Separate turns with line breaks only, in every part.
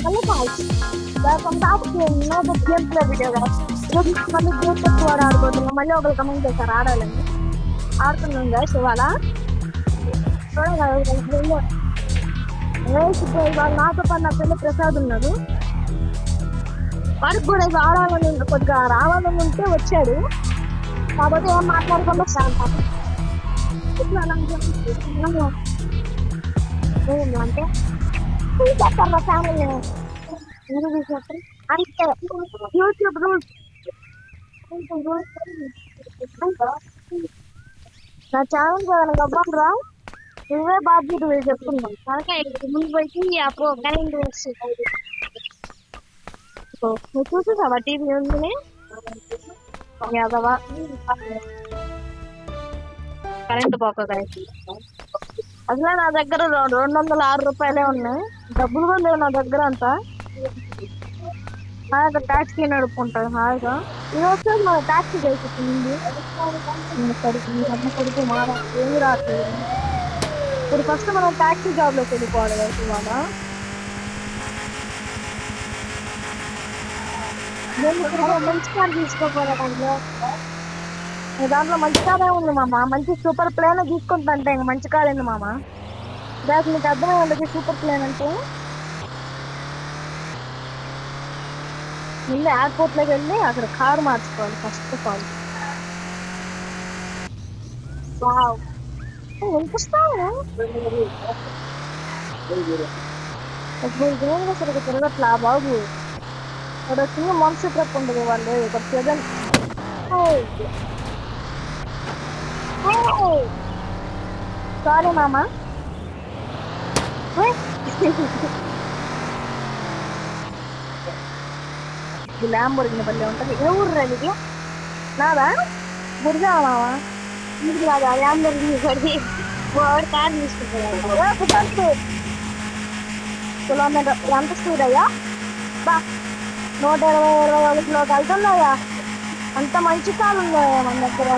Hello guys, welcome back to another gameplay video guys. ఈరోజు మళ్ళీ game ఎక్కువ ఆడుకుంటున్నాం. మళ్ళీ ఒకరు కమెంట్ చేశారు ఆడాలని. ఆడుతున్నాం guys ఇవాళ. ఇప్పుడు ఇవాళ నాతో పాటు నా పిల్ల ప్రసాద్ ఉన్నాడు. వాడికి కూడా ఇది ఆడాలని కొద్దిగా రావాలని ఉంటే వచ్చాడు. కాబట్టి ఏం మాట్లాడకుండా అంటే చెప్పారు ఫ్యామిలీ అంటే యూట్యూబ్ రూల్స్ నా ఛానల్ గబ్బరా నువ్వే బాధ్యత చెప్తున్నాం ముందు పోయి అప్పుడు నువ్వు చూసేసావా టీవీ ఉంది యాదవా కరెంట్ పోక అసలు నా దగ్గర 206 రూపాయలే ఉన్నాయి, డబ్బులు కూడా లేవు నా దగ్గర అంతా. హాయిగా ట్యాక్సీ నడుపుకుంటాను హాయిగా. ఈరోజు మన ట్యాక్సీ చేస్తుంది కొడుకు మాట ఏమి రావట్లేదు. ఇప్పుడు ఫస్ట్ మనం ట్యాక్సీ జాబ్ లోకి వెళ్ళిపోవాలి కదా ఇవాళ. మంచి కార్ తీసుకోపోలే దాంట్లో మంచి కారే ఉంది మామ. మంచి సూపర్ ప్లేన్ తీసుకుంటా ఇంక మంచి కార్ ఏంది మామ. దానికి మీకు అర్థమై ఉండదు సూపర్ ప్లేన్ అంటే. ముందు ఎయిర్పోర్ట్ లోకి వెళ్ళి అక్కడ కారు మార్చుకోవాలి ఫస్ట్ ఆఫ్ ఆల్. వినిపిస్తాను సరిగ్గా తిరగట్లా బాబు. ఇక్కడ చిన్న మనసు ట్రక్ ఉండదు వాళ్ళు ఇక్కడ సెవెన్. సారీ మామా. ల్యాంబోర్గిని బల్లే ఉంటది. ఏ ఊరు ఇది నాదా గురిజా మామా. ఇది కాదా ల్యాంబోర్గిని పడి వాడు కార్ తీసుకుంటాడు. కిలోమీటర్ ఎంత స్పీడ్ అయ్యా బా 120 వెళ్తున్నాయా. అంత మంచి కారు ఉన్నాయా మన దగ్గర.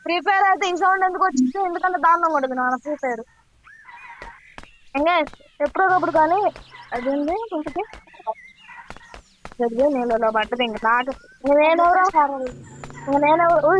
ఫ్రీ ఫైర్ అయితే ఈ సౌండ్ ఎందుకు వచ్చింది, ఎందుకంటే దారుణంగా ఉండదు నా ఫ్రీ ఫైర్. ఇంకా ఎప్పుడోకప్పుడు కానీ అది ఉంది ఇంటికి చదివే నీళ్ళలో పట్టదు. ఇంక నాకు నేనెవరో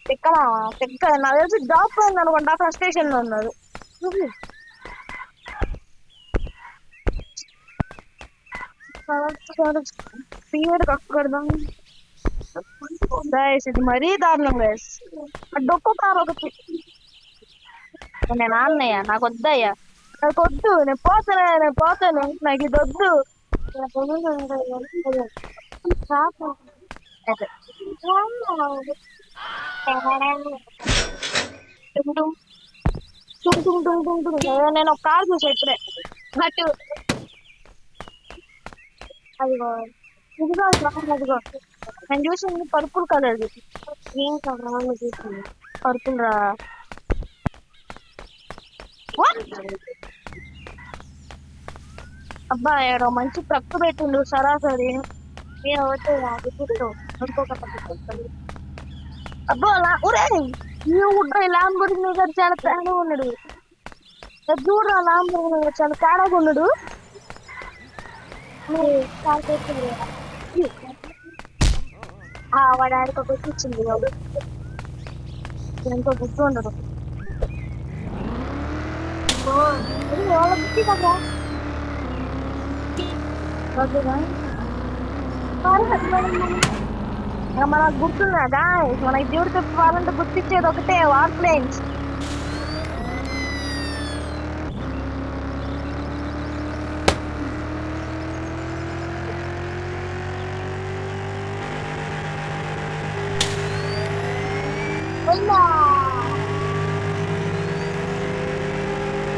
తిక్కల నాకు తెలిసి జాబ్ పోయింది అనుకుంటా. ఫ్రస్ట్రేషన్ లో ఉన్నారు. ఇది మరీ దారుణం గైస్. డొక్కు కారు ఒకటి నేను అన్నయ్య నాకు వద్దయ్యా, నాకు వద్దు, నేను పోతాను నాకు ఇది వద్దు. నేను ఒక కార్ చూసా ఇప్పుడే. బట్ అదిగో ఇదిగో అదిగో నేను చూసింది పర్పుల్ కలర్. గ్రీన్ కలర్ చూసింది పర్పుల్ రా. అబ్బా ఏడో మంచి ట్రక్ పెట్టిండు సరాసరి. అబ్బా లాంబోర్గిని గారు చాలా తేడా ఉన్నాడు. చూడరా లాంబోర్గిని గారు చాలా తేడాగా ఉన్నాడు. వాడు ఆడికి ఒక ఇచ్చింది వాడు ఇంకో గుర్తు ఉండదు. వాళ్ళ బుద్ధి కదా మనకు గుర్తున్నదా మనకి దేవుడు చెప్పాలంటే గుర్తించేది ఒకటే వార్ ప్లేన్స్.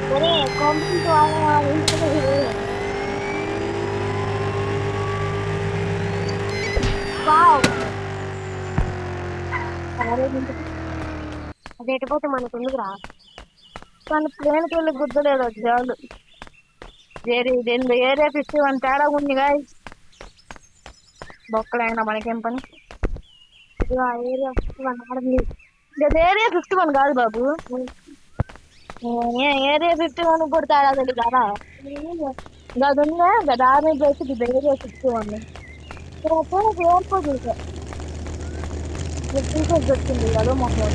సరే కాంపిటీట్ వావ్ అది ఎటుపోతే మనకు ఎందుకురా మన ప్లేన్కి వెళ్ళి గుర్తులేదు చాలు ఏరియా 51 తేడా ఉంది గాయస్ బొక్కలైనా మనకేం పని ఏరియా 51 ఆడింది ఏరియా 51 కాదు బాబు ఏరియా 51 కూడా తేడా తెలియదు కదా అది ఉందా దాని చేసి ఏరియా 51 ఎయిర్పోర్ట్ టీచర్స్ వచ్చింది అదో మొత్తం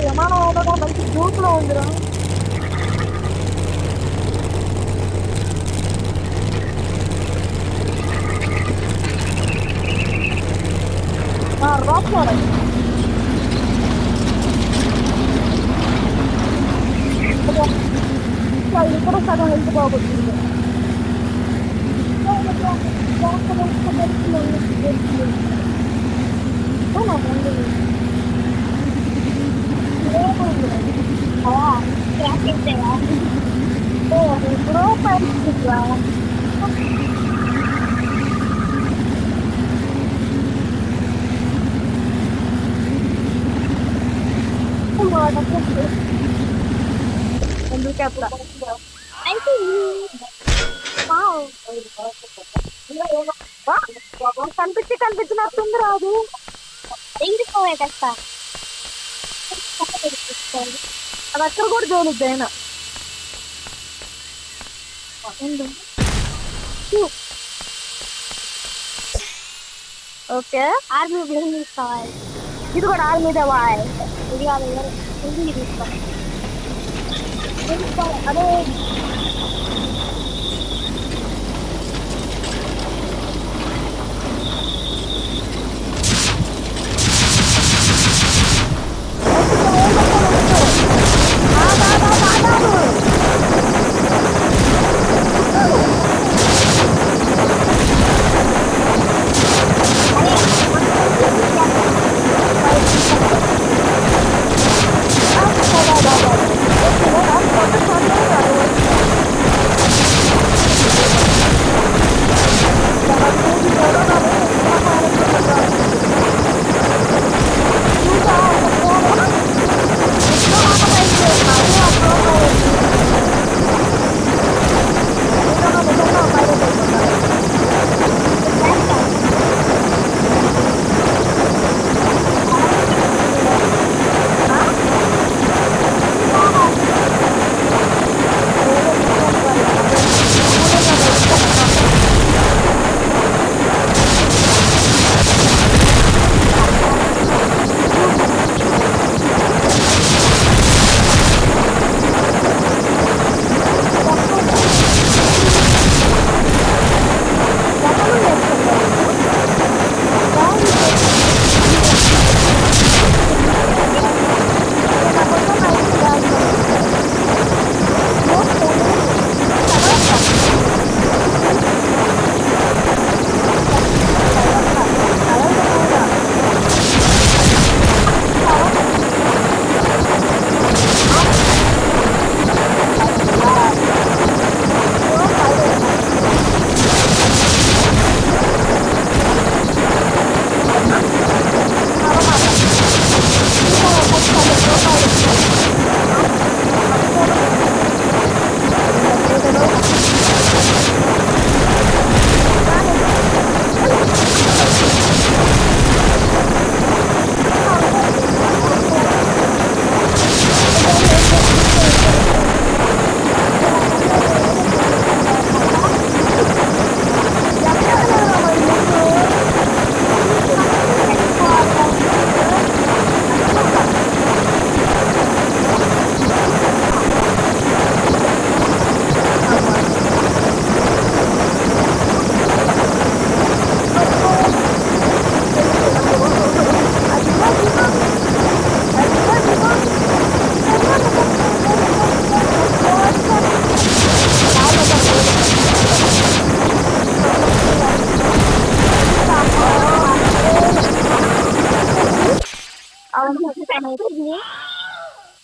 విమానం ఏదో మంచి గ్రూప్ లో ఉందిరా రాక్ ఇక్కడ సగం హెల్త్ బాగుంటుంది ఇప్పుడు పరిస్థితిగా ఎందుకు అట్లా అయితే కనిపించినట్టుంది రాదు ఎంగిపోయే కష్ట అది అక్కడ కూడా జోలుద్ది అయినా ఓకే ఆర్మీ బిల్డింగ్ తీసుకోవాలి ఇది కూడా ఆర్మీ దేవాయ్ ఇది కాదు ఇది తీసుకోవాలి అదే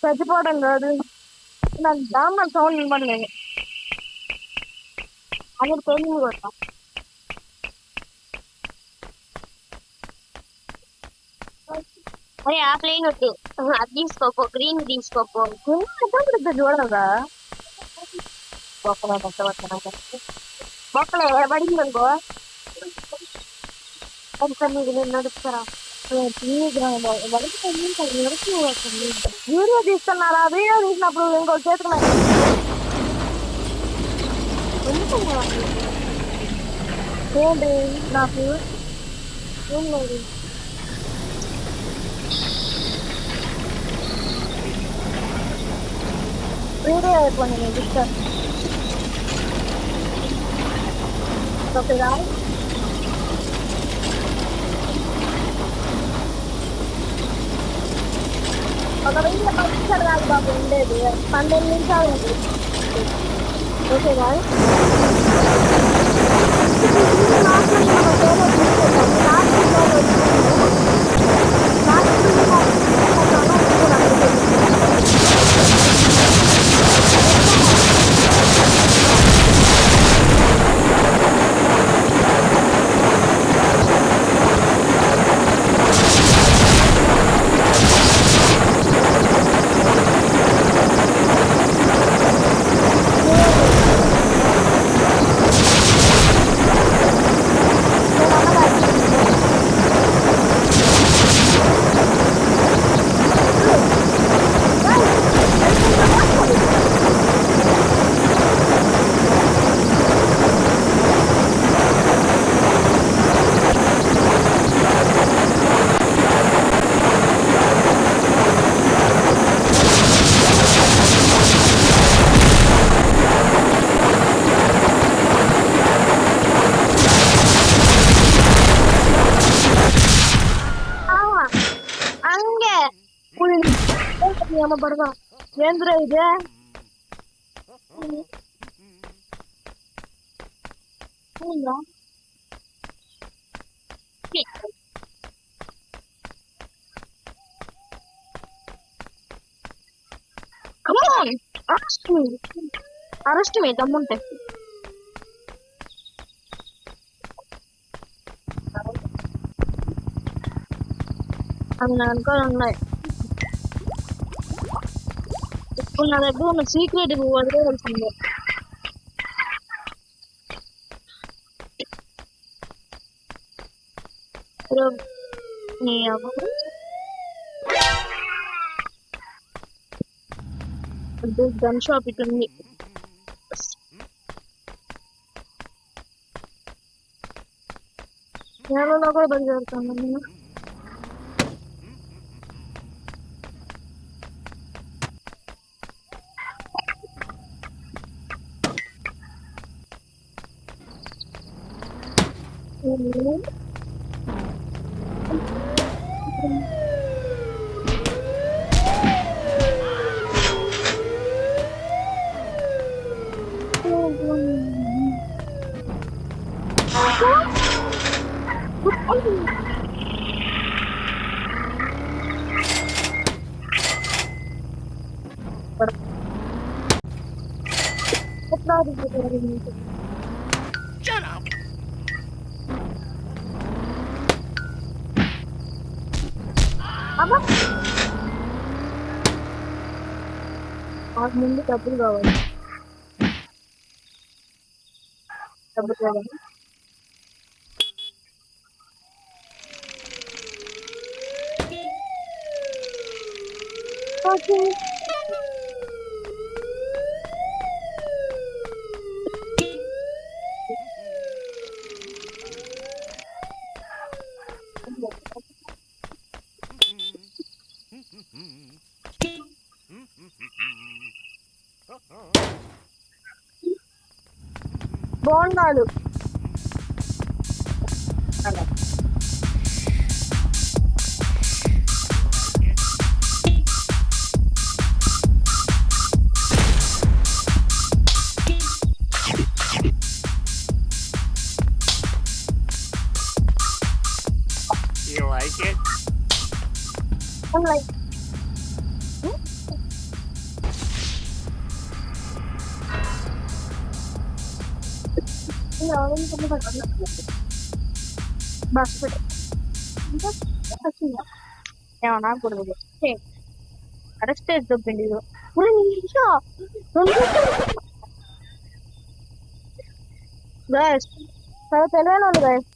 చచ్చిపోవడం కాదు నాకు దామ్మ సౌండ్ ఇవ్వండి అందరు పెళ్ళి కొడతా అరే ఆ ప్లేన్ వద్దు, అది తీసుకోపో, గ్రీన్ తీసుకోపో. చూడదా బొక్కలే పడింది అనుకో, ఒకసారి మీకు నేను నడుపుతారా? వీడియో తీస్తున్నారా? వీడియో తీసినప్పుడు ఇంకో చేతులు ఏంటి నాకు ఏం లేదు. వీడియో అయిపోయింది నేను ఇస్తాను. ఓకేనా? ఒక 1000 నిమిషాలు కాదు బాబు ఉండేది, 12 నిమిషాలు ఉంది. ఓకేనా? బడగా ఏంద్ర ఇదే అరెస్ట్ మీ దమ్ముంటే. అవి నా వెనకాల ఉన్నాయి. ఇప్పుడు నా దగ్గర ఉన్న సీక్రెట్ వదిలేయాల్సిందే. గన్ షాప్ ఇటు ఉంది. నేలలో కూడా బయలుదేరుతాను నేను.
Shut up.
నాకు ముందు డబ్బులు కావాలి. డబ్బులు కావాలి. ఓకే బోండాలు
You like it?
like bus ఏమన్నా కూడదు అరెస్ట్ చేసి దొబ్బిండి ఇది గైస్ చాలా తెలివైన వాళ్ళు గైస్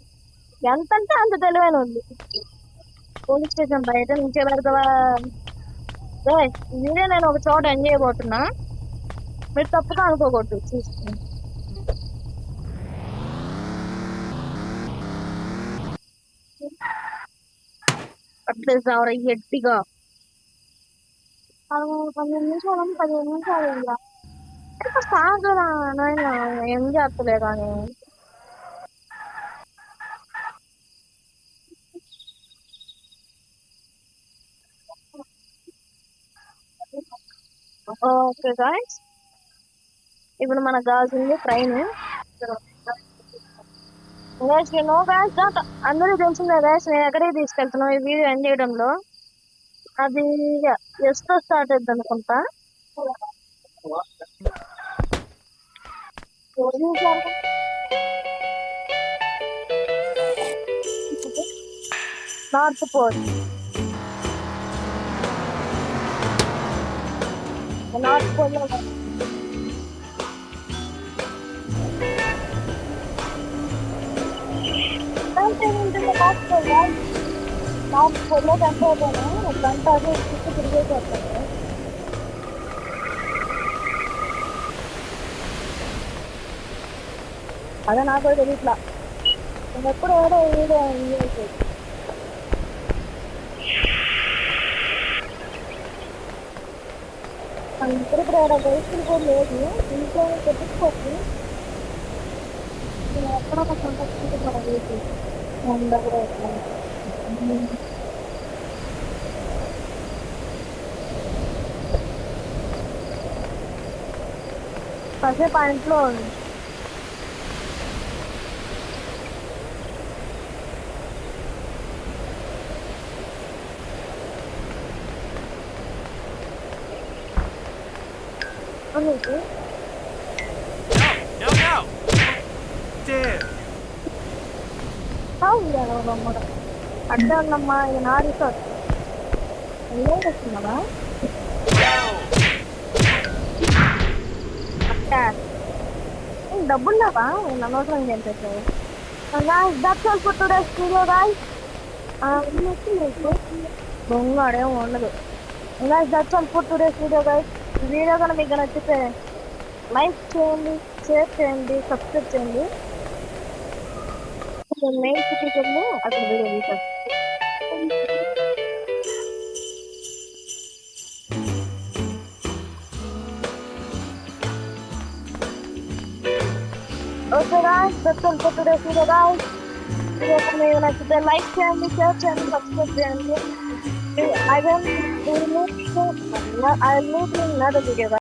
ఎంత అంటే అంత తెలివైన వాళ్ళు పోలీస్ స్టేషన్ బయట నుంచే పెడతావా గైస్ ఇదే నేను ఒక చోట ఎంజాయ్ చేయబోతున్నా మీరు తప్పుగా అనుకోకూడదు చూసుకుని అట్లేసావరా గట్టిగా 15 నిమిషాలు ఇంకా సాగరా నాయన ఏం చేస్తలే కానీ ఓకే గాయస్ ఇప్పుడు మనకు కావాల్సింది ట్రైన్ గైస్ నో గైస్ అందరూ తెలిసిందే గైస్ నేను ఎక్కడికి తీసుకెళ్తున్నాను ఈ వీడియో ఎండ్ చేయడంలో అది ఎస్తో స్టార్ట్ అవుతుంది అనుకుంటా నార్త్ పోల్ నార్త్ పోల్ లో చనిపోతాను గంట అదే చుట్టూ తిరిగేసి వస్తాను అదే నాకు కూడా తెలియట్లా నేను ఎప్పుడు ఏదో వీడియో ఎంజాయ్ చేసి ఇప్పుడు ఏదో వెహికల్ కూడా లేదు ఇంట్లో తెప్పించుకోవచ్చు నేను ఎక్కడో ఒక సంతోషించుకున్నా వెహికల్ దగ్గర కాసేపు ఆ ఇంట్లో ఉంది నీకు
No. Damn.
అమ్మ అడ్డా ఉన్నమ్మా ఇది నా రిసార్ట్ ఏం వస్తున్నావా డబ్బులు లేవా నేను అనవసరం ఏం పెట్టావు స్టూడియో గాయ్ దొంగ అడేం ఉండదు that's all for today's video guy video కనుక మీకు నచ్చితే లైక్ చేయండి షేర్ చేయండి సబ్స్క్రైబ్ చేయండి మెయిన్ సిటీలో అక్కడ వీడియో తీసాను okay guys, that's all for today's video guys. Video కనుక మీకు నచ్చితే లైక్ చేయండి షేర్ చేయండి సబ్స్క్రైబ్ చేయండి I will meet you in another video guys.